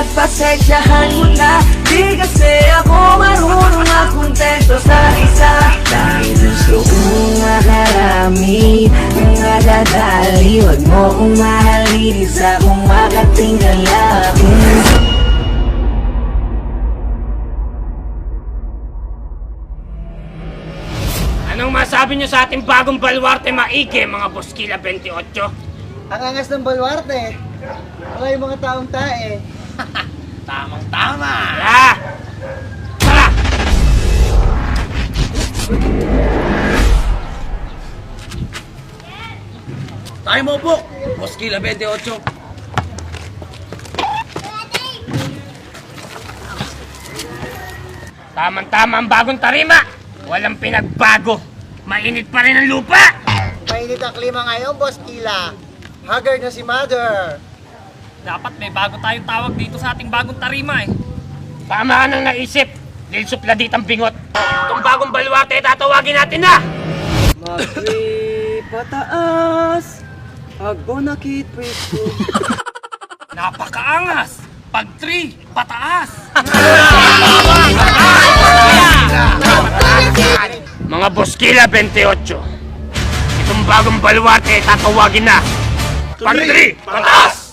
pagpasensyahan mo na. Di kasi ako marunong makontento sa isa. Dahil gusto kong makarami, mga dadali. Huwag mo kong mahalin, isa kong makatingala. Anong masabi nyo sa ating bagong baluarte maigi, mga Boskila 28? Ang angas ng baluarte. Wala yung mga taong tae. Tamang-tama! Tara! Tara! Tayo mo po! Boskila 28. Tamang-tama ang bagong tarima! Walang pinagbago! Mainit pa rin ang lupa! Mainit ang klima ngayon, Boss Kila. Haggard na si Mother. Dapat may bago tayong tawag dito sa ating bagong tarima eh. Tama ka nang naisip! Dahil supladit ang bingot! Itong bagong baluarte, tatawagin natin na! Mag-3 pataas, agbonakit presko. Napakaangas! Pag 3, pataas! Mga Boskila 28, itong bagong baluarte, tatawagin na! Pag-3, pataas!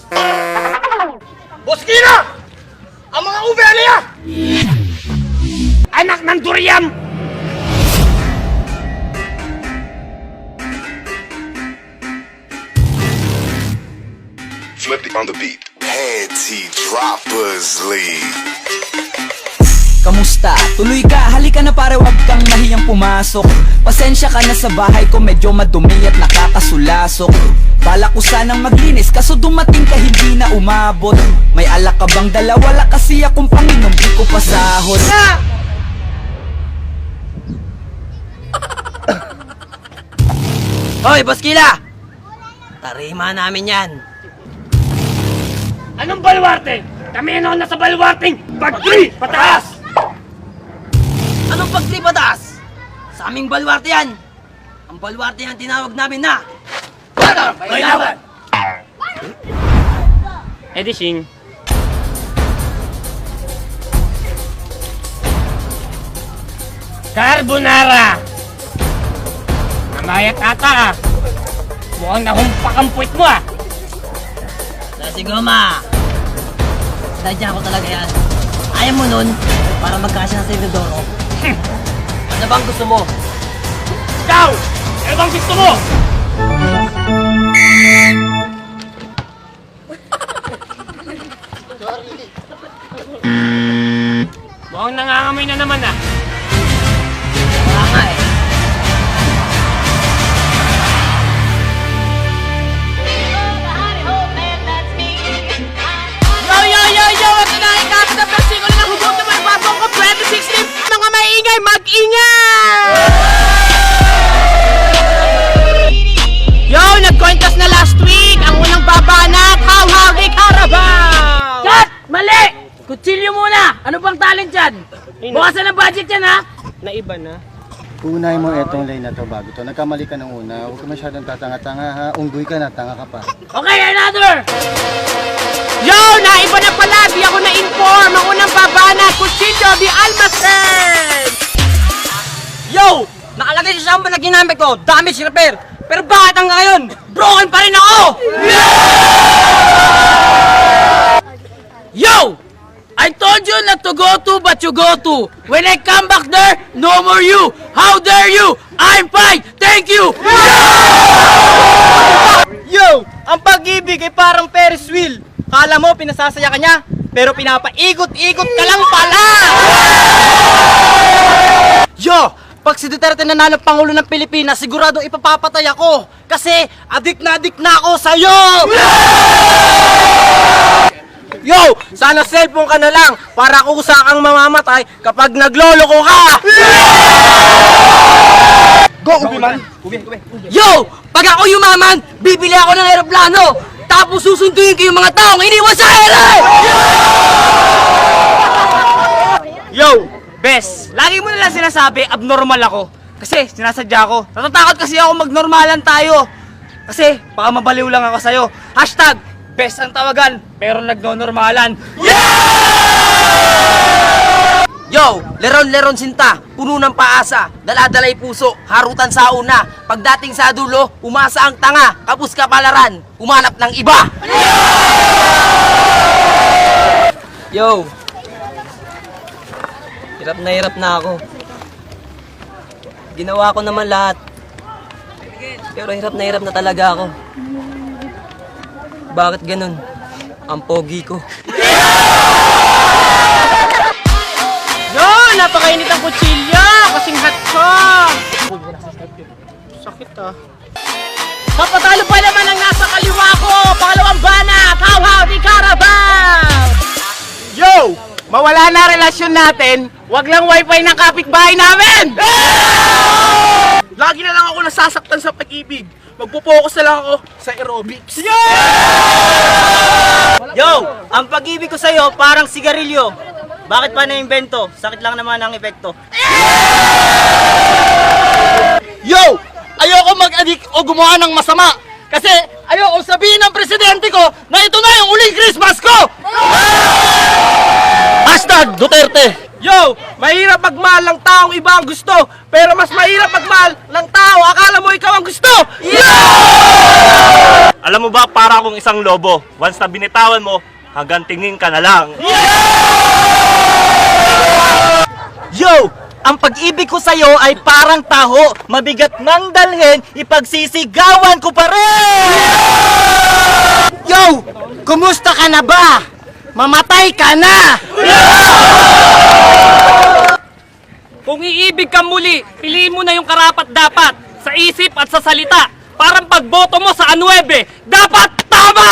Boskila! Ang mga uberya! Anak ng durian! Flip it on the beat. Panty Droppers League. Kamusta? Tuloy ka, halika na pare, wag kang mahiyang pumasok. Pasensya ka na sa bahay ko, medyo madumi at nakakasulasok. Bala ko sanang maglinis, kaso dumating ka hindi na umabot. May alak ka bang dala? Wala kasi akong panginom, di ko pasahod. Hoy, Boskila! Tarima namin yan. Anong baluarte? Kami na nasa baluarting pag-3, pataas! Anong pag 3 pataas? Sa aming baluarte yan. Ang baluarte yan tinawag namin na Baylawan! Edising. Carbonara! Namayat ata ah. Mukhang nahumpak ang puwit mo ah. Sa Goma! Sadya ko talaga yan. Ayaw mo nun para magkasya na sa Inodoro. Ano bang gusto mo? Ikaw! Ano bang gusto mo? Mukhang nangangamoy na naman ah. Wala nga eh. Yo! Ito na ang ikapit na pesikula ng hugong na magbabong ko 2016! Mga maingay, mag-ingay! Yo! Nag-contest na last week! Ang unang babanat, How-How-Hey Carabao! Cut! Mali! Kutsilyo muna! Ano bang talent dyan? Bukasan ang budget yan ha! Naiba na. Unahin mo itong lane na to bago to. Nagkamali ka ng una. Huwag ka masyadong tatanga-tanga ha. Unggoy ka na, tanga ka pa. Okay, another! Yo! Naiba na pala! Di ako na-inform! Ang unang babanat, Cuchillo de Almacen! Yo! Nakalagay sa samba na ginamit ko, damage repair. Pero bakit hanggang ngayon, broken pa rin ako? Yo! I told you not to go to, but you go to. When I come back there, no more you. How dare you? I'm fine. Thank you. Yo! Ang pag-ibig ay parang Ferris wheel. Kala mo pinasasaya ka niya, pero pinapaikot-ikot ka lang pala! Yo! Pag si Duterte nanalo Pangulo ng Pilipinas, sigurado ipapapatay ako. Kasi adik na ako sa'yo! Yo! Sana cellphone ka na lang para kusa kang mamamatay kapag nagloloko ka! Go, Ubiman! Yo! Pag ako yumaman, bibili ako ng aeroplano. Tapos susunduin ko yung mga taong iniwan sa ere! Yo! Bes, lagi mo nalang sinasabi abnormal ako. Kasi sinasadya ko. Natatakot kasi ako magnormalan tayo. Kasi baka mabaliw lang ako sa'yo. Hashtag best ang tawagan, pero nagnonormalan. Yo, leron-leron sinta, puno ng paasa, daladalay puso, harutan sa una. Pagdating sa dulo, umasa ang tanga, kapus kapalaran, umanap ng iba. Yo! Hirap na ako. Ginawa ko naman lahat. Pero hirap na talaga ako. Bakit ganun? Ang pogi ko. Yo! Napakainit ang kutsilya! Kasing hot ko! Sakit ah. Papatalo pa naman ang nasa kaliwa ko! Pangalawang banat! How di Carabao! Yo! Mawala na relasyon natin, wag lang wifi ng kapitbahay namin! Lagi na lang ako nasasaktan sa pag-ibig. Magpo-focus na lang ako sa aerobics. Yo! Ang pag-ibig ko sa'yo parang sigarilyo. Bakit pa na-invento? Sakit lang naman ang epekto. Yo! Ayoko mag-addict o gumawa ng masama. Kasi ayoko sabihin ng presidente ko na ito na yung uling Christmas ko! Hashtag Duterte! Yo! Mahirap magmahal ng taong iba ang gusto, pero mas mahirap magmahal ng tao akala mo ikaw ang gusto! Alam mo ba, para akong isang lobo. Once na binitawan mo, hanggang tingin ka na lang. Yo! Ang pag-ibig ko sa'yo ay parang taho, mabigat mang dalhin, ipagsisigawan ko pa rin! Yo! Kumusta ka na ba? Mamatay ka na! Kung iibig ka muli, piliin mo na yung karapat-dapat sa isip at sa salita. Parang pagboto mo sa A9, dapat tama!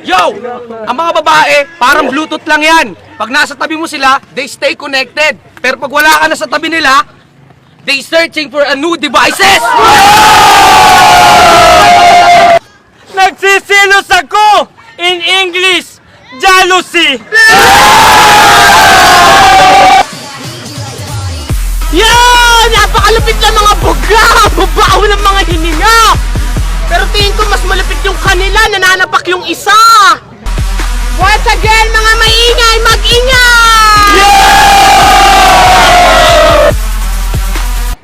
Yo! Ang mga babae, parang Bluetooth lang yan. Pag nasa tabi mo sila, they stay connected. Pero pag wala ka na sa tabi nila, they searching for a new devices! Nagsisilos ako! In English, jealousy! Yan! Napakalupit ng mga buga! Babaw ng mga hininga! Pero tingin ko mas malupit yung kanila, nananapak yung isa! Once again, mga maingay, mag-ingay!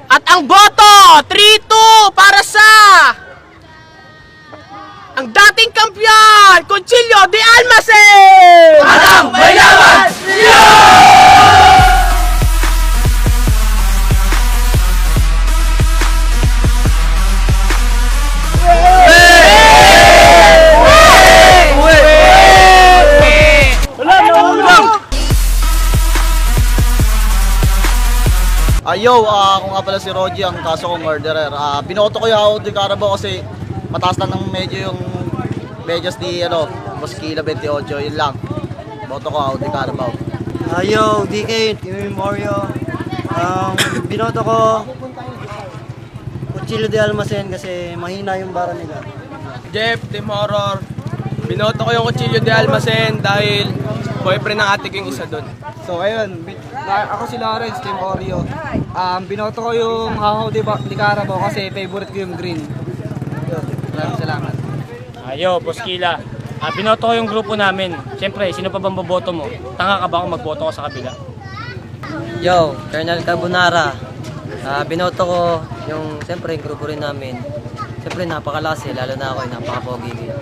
At ang boto, 3-2 para sa ang dating kampiyon, Concilio de Almacen! Madam, may laban! Ako nga pala si Rogie, ang kaso kong murderer. Binoto ko yung How di Carabao kasi mataas lang ng medyo yung medyas ni Boss Kila 28, yun lang. Boto ko How di Carabao. Yo, DK, Team Mario. Binoto ko Cuchillo de Almacen kasi mahina yung bara nila. Jeff, Team Horror. Binoto ko yung Cuchillo de Almacen dahil boyfriend ng ate ko yung isa doon. So ayun, ako si Lawrence, Team Oreo. Binoto ko yung How di Carabao kasi favorite ko yung green. Maraming salamat. Ayo, Boss Kila. Binoto ko yung grupo namin. Siyempre, sino pa bang boboto mo? Tanga ka ba kung magboto ko sa kabila? Yo, Colonel Carbonara. Binoto ko yung, siyempre, yung grupo rin namin. Siyempre, napakalasi, lalo na ako, napaka-pogi.